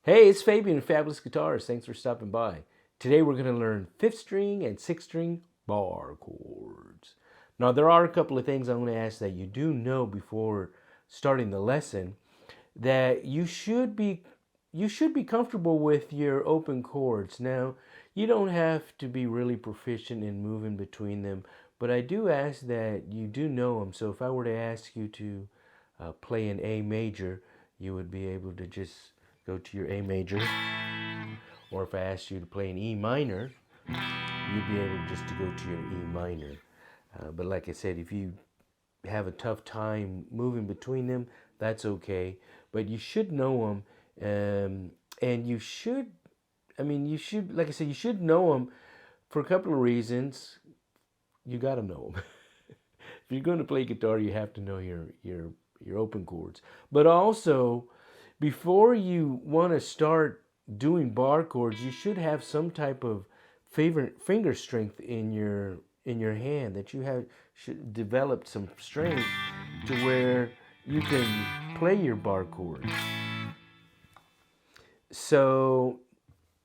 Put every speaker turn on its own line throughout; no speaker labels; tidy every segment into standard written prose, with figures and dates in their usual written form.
Hey, it's Fabian, Fabulous Guitars. Thanks for stopping by. Today we're going to learn 5th string and 6th string bar chords. Now there are a couple of things I'm going to ask that you do know before starting the lesson. That you should be comfortable with your open chords. Now you don't have to be really proficient in moving between them, but I do ask that you do know them. So if I were to ask you to play an A major, you would be able to just go to your A major, or if I asked you to play an E minor, you'd be able just to go to your E minor. But like I said, if you have a tough time moving between them, that's okay. But you should know them, and you should, like I said, you should know them for a couple of reasons. You got to know them. If you're going to play guitar, you have to know your open chords. But also, before you want to start doing bar chords, you should have some type of finger strength in your hand, that you should develop some strength to where you can play your bar chords. So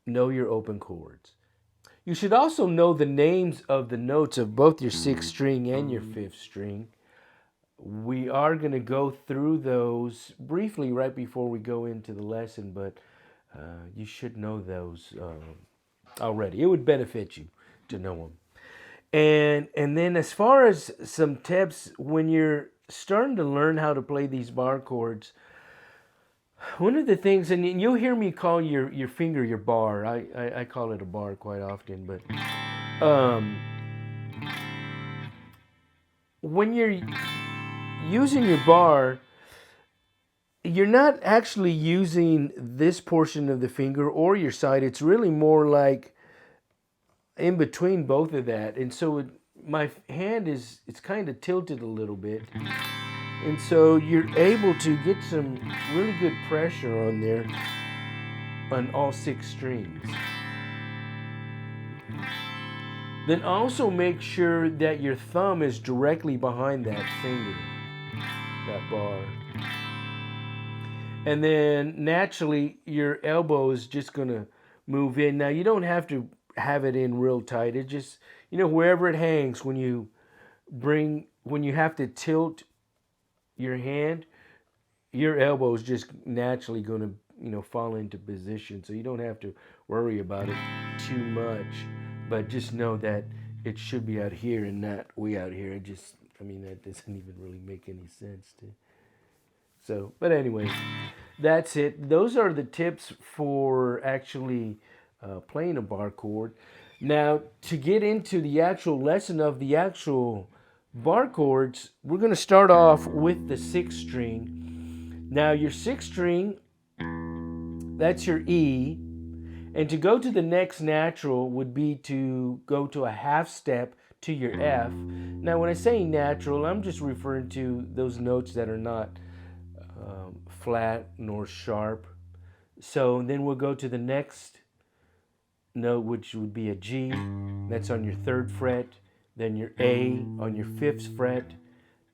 know your open chords. You should also know the names of the notes of both your 6th string and your 5th string. We are going to go through those briefly right before we go into the lesson, but you should know those already. It would benefit you to know them. And then as far as some tips, when you're starting to learn how to play these bar chords, one of the things, and you'll hear me call your finger your bar. I call it a bar quite often, but when you're using your bar, you're not actually using this portion of the finger or your side. It's really more like in between both of that. And so my hand it's kind of tilted a little bit. And so you're able to get some really good pressure on there on all 6 strings. Then also make sure that your thumb is directly behind that finger, that bar. And then naturally your elbow is just going to move in. Now you don't have to have it in real tight. It just, wherever it hangs, when you have to tilt your hand, your elbow is just naturally going to fall into position. So you don't have to worry about it too much. But just know that it should be out here and not way out here. That doesn't even really make any sense to. So, but anyway, that's it. Those are the tips for actually playing a bar chord. Now, to get into the actual lesson of the actual bar chords, we're going to start off with the 6th string. Now, your 6th string, that's your E. And to go to the next natural would be to go to a half step to your F. Now, when I say natural, I'm just referring to those notes that are not flat nor sharp. So then we'll go to the next note, which would be a G. That's on your 3rd fret. Then your A on your 5th fret.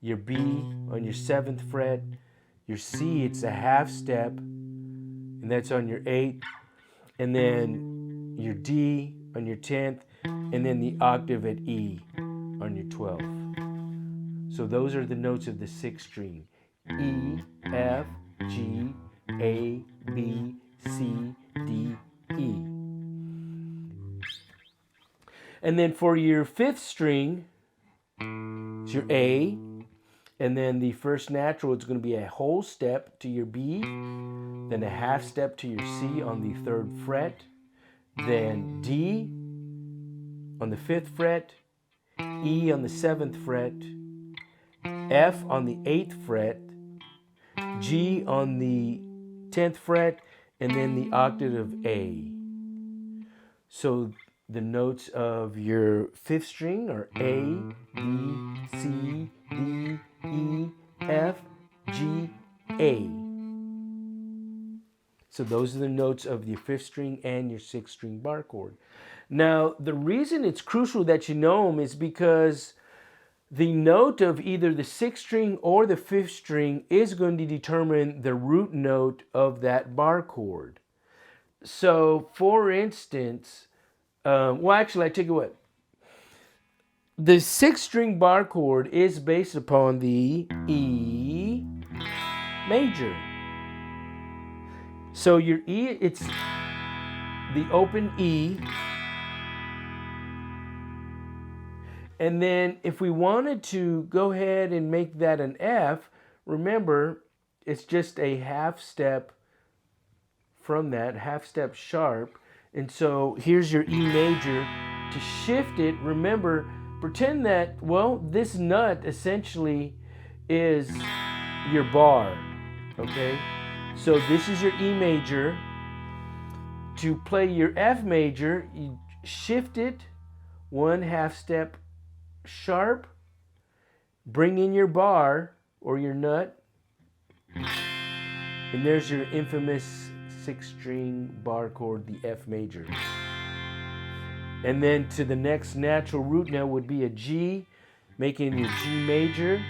Your B on your 7th fret. Your C, it's a half step, and that's on your 8th. And then your D on your 10th, and then the octave at E on your 12th. So those are the notes of the 6th string. E, F, G, A, B, C, D, E. And then for your 5th string, it's your A, and then the first natural, it's going to be a whole step to your B, then a half step to your C on the 3rd fret, then D on the 5th fret, E on the 7th fret, F on the 8th fret, G on the 10th fret, and then the octave of A. So the notes of your 5th string are A, B, C, D, E, F, G, A. So those are the notes of your 5th string and your 6th string bar chord. Now, the reason it's crucial that you know them is because the note of either the 6th string or the 5th string is going to determine the root note of that bar chord. So, for instance, well, actually, I tell you what. The six-string bar chord is based upon the E major. So your E, it's the open E. And then if we wanted to go ahead and make that an F, remember, it's just a half step from that, half step sharp. And so here's your E major. To shift it, remember, pretend that, well, this nut essentially is your bar, okay? So this is your E major. To play your F major, you shift it one half step sharp, bring in your bar or your nut, and there's your infamous six-string bar chord, the F major. And then to the next natural root note would be a G, making your G major,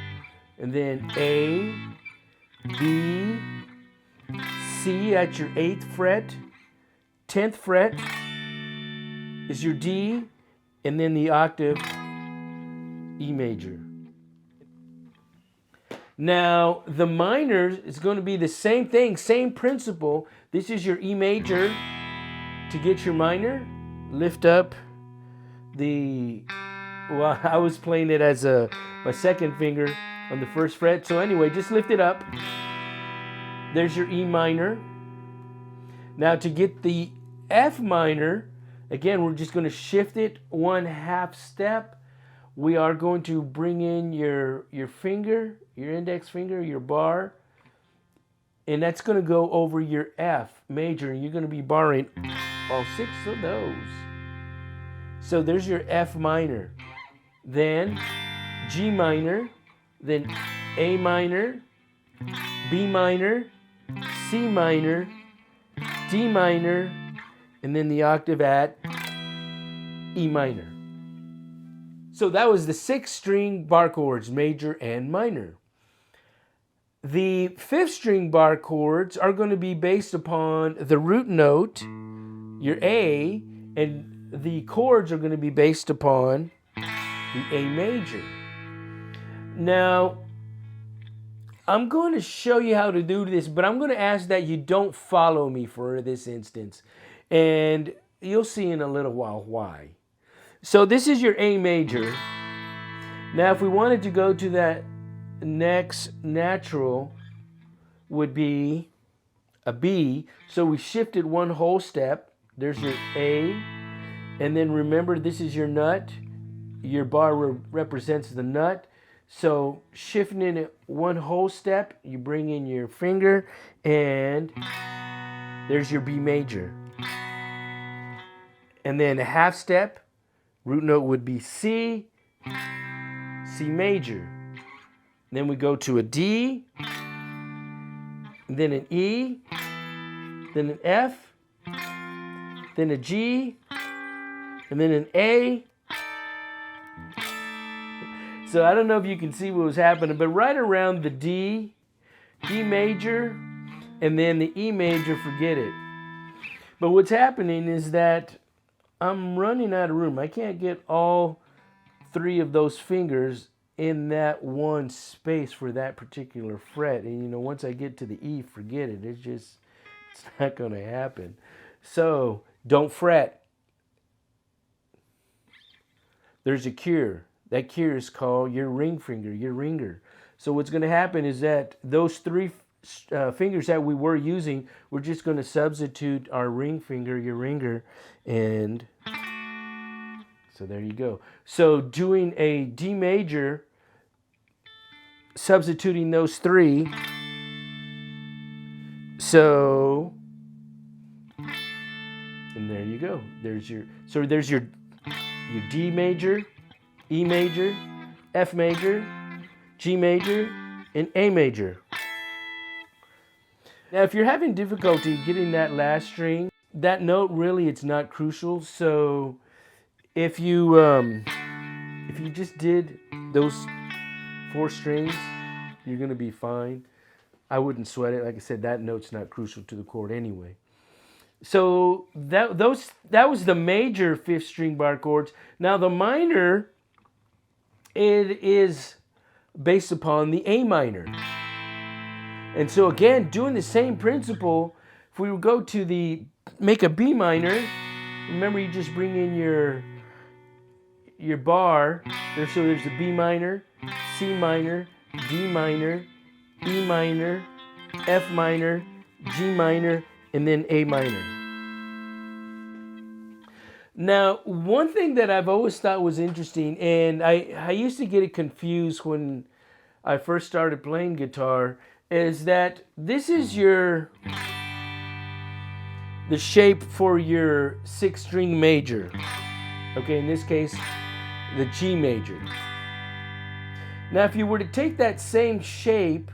and then A, B, C at your 8th fret, 10th fret is your D, and then the octave E major. Now, the minor is going to be the same thing, same principle. This is your E major. To get your minor, lift up the, well, I was playing it as my second finger on the first fret. So anyway, just lift it up. There's your E minor. Now to get the F minor, again, we're just going to shift it one half step. We are going to bring in your finger, your index finger, your bar, and that's going to go over your F major, and you're going to be barring all 6 of those. So there's your F minor, then G minor, then A minor, B minor, C minor, D minor, and then the octave at E minor. So that was the 6-string bar chords, major and minor. The 5th-string bar chords are going to be based upon the root note, your A, and the chords are going to be based upon the A major. Now, I'm going to show you how to do this, but I'm going to ask that you don't follow me for this instance. And you'll see in a little while why. So this is your A major. Now if we wanted to go to that next natural would be a B. So we shifted one whole step. There's your A. And then remember, this is your nut. Your bar represents the nut. So shifting it one whole step, you bring in your finger and there's your B major. And then a half step, root note would be C, C major. Then we go to a D, then an E, then an F, then a G, and then an A. So I don't know if you can see what was happening, but right around the D, D major, and then the E major, forget it. But what's happening is that I'm running out of room. I can't get all 3 of those fingers in that one space for that particular fret. And you know, once I get to the E, forget it. It's not going to happen. So don't fret. There's a cure. That cure is called your ring finger, your ringer. So what's going to happen is that those 3 fingers that we were using, we're just going to substitute our ring finger, your ringer, and so there you go. So doing a D major, substituting those 3. So, and there you go. There's your D major, E major, F major, G major, and A major. Now, if you're having difficulty getting that last string, that note really, it's not crucial. So if you just did those 4 strings, you're going to be fine. I wouldn't sweat it. Like I said, that note's not crucial to the chord anyway. So that was the major fifth string bar chords. Now the minor, it is based upon the A minor. And so again, doing the same principle, if we go to make a B minor, remember you just bring in your bar. So there's the B minor, C minor, D minor, E minor, F minor, G minor, and then A minor. Now, one thing that I've always thought was interesting, and I used to get it confused when I first started playing guitar, is that this is the shape for your sixth string major. Okay, in this case, the G major. Now, if you were to take that same shape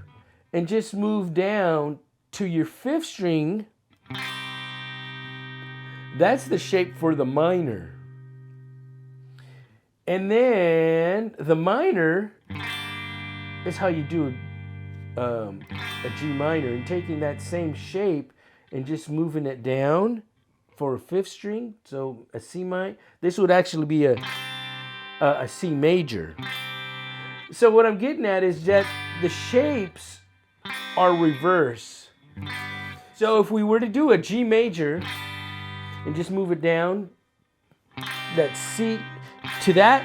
and just move down to your fifth string, that's the shape for the minor. And then the minor is how you do a G minor, and taking that same shape and just moving it down for a fifth string. So a C minor, this would actually be a C major. So what I'm getting at is that the shapes are reverse. So if we were to do a G major and just move it down, that C to that,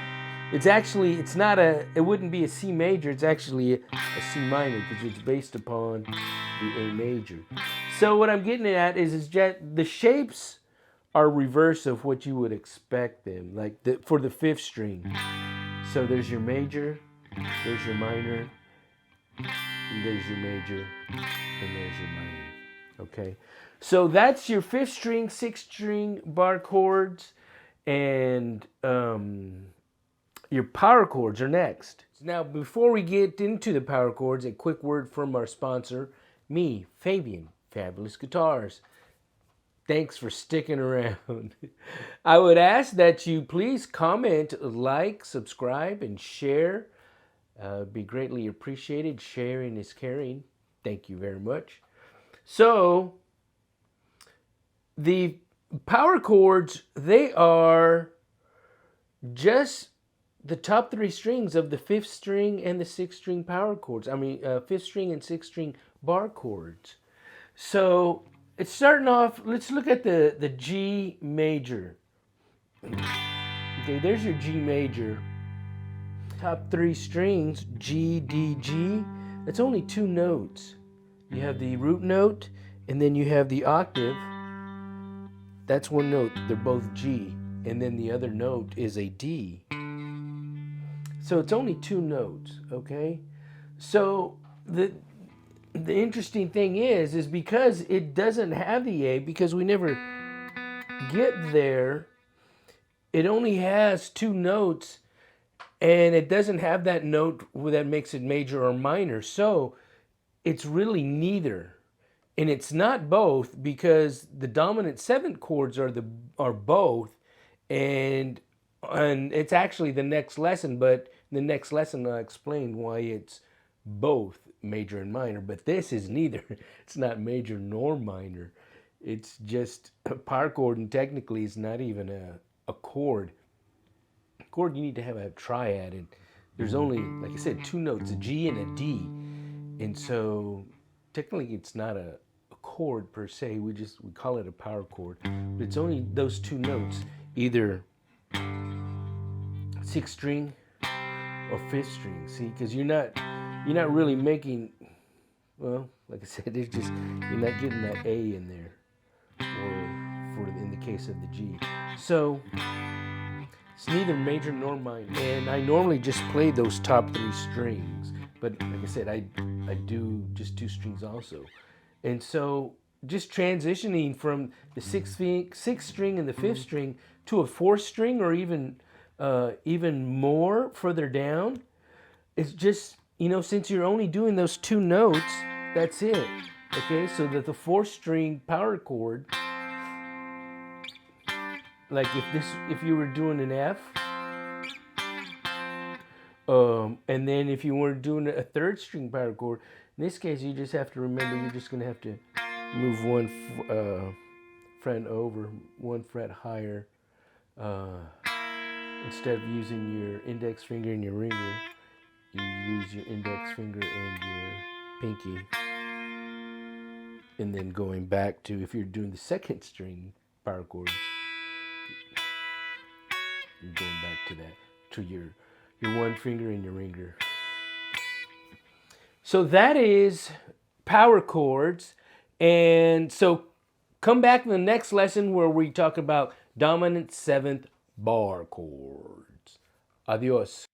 it wouldn't be a C major, it's actually a C minor because it's based upon the A major. So what I'm getting at is that the shapes are reverse of what you would expect them, like for the fifth string. So there's your major, there's your minor, and there's your major, and there's your minor. Okay, so that's your fifth string, sixth string bar chords, and your power chords are next. Now, before we get into the power chords, a quick word from our sponsor, me, Fabian, Fabulous Guitars. Thanks for sticking around. I would ask that you please comment, like, subscribe, and share. Be greatly appreciated. Sharing is caring. Thank you very much. So, the power chords, they are just the top three strings of the fifth string and the sixth string power chords. Fifth string and sixth string bar chords. So, it's starting off, let's look at the G major. Okay, there's your G major. Top three strings, G, D, G. It's only two notes. You have the root note, and then you have the octave. That's one note. They're both G. And then the other note is a D. So it's only two notes, okay? So the interesting thing is because it doesn't have the A, because we never get there, it only has two notes, and it doesn't have that note that makes it major or minor. So it's really neither. And it's not both, because the dominant seventh chords are both, and it's actually the next lesson, but the next lesson I'll explain why it's both major and minor. But this is neither. It's not major nor minor. It's just a power chord, and technically it's not even a chord. A chord, you need to have a triad, and there's only, like I said, two notes, a G and a D. And so technically it's not a chord per se, we call it a power chord, but it's only those two notes, either sixth string or fifth string. See, because you're not really making, well, like I said, it's just, you're not getting that A in there, or in the case of the G. So it's neither major nor minor, and I normally just play those top three strings, but like I said, I do just two strings also. And so just transitioning from the sixth string and the fifth string to a fourth string, or even more further down, it's just, since you're only doing those two notes, that's it. Okay, so that the fourth string power chord, like if you were doing an F, and then if you were doing a third string power chord, in this case, you just have to remember you're just going to have to move one fret over, 1 fret higher. Instead of using your index finger and your ringer, you use your index finger and your pinky. And then going back to, if you're doing the second string power chords, you're going back to that, to your 1 finger and your ringer. So that is power chords. And so come back in the next lesson where we talk about dominant 7th bar chords. Adios.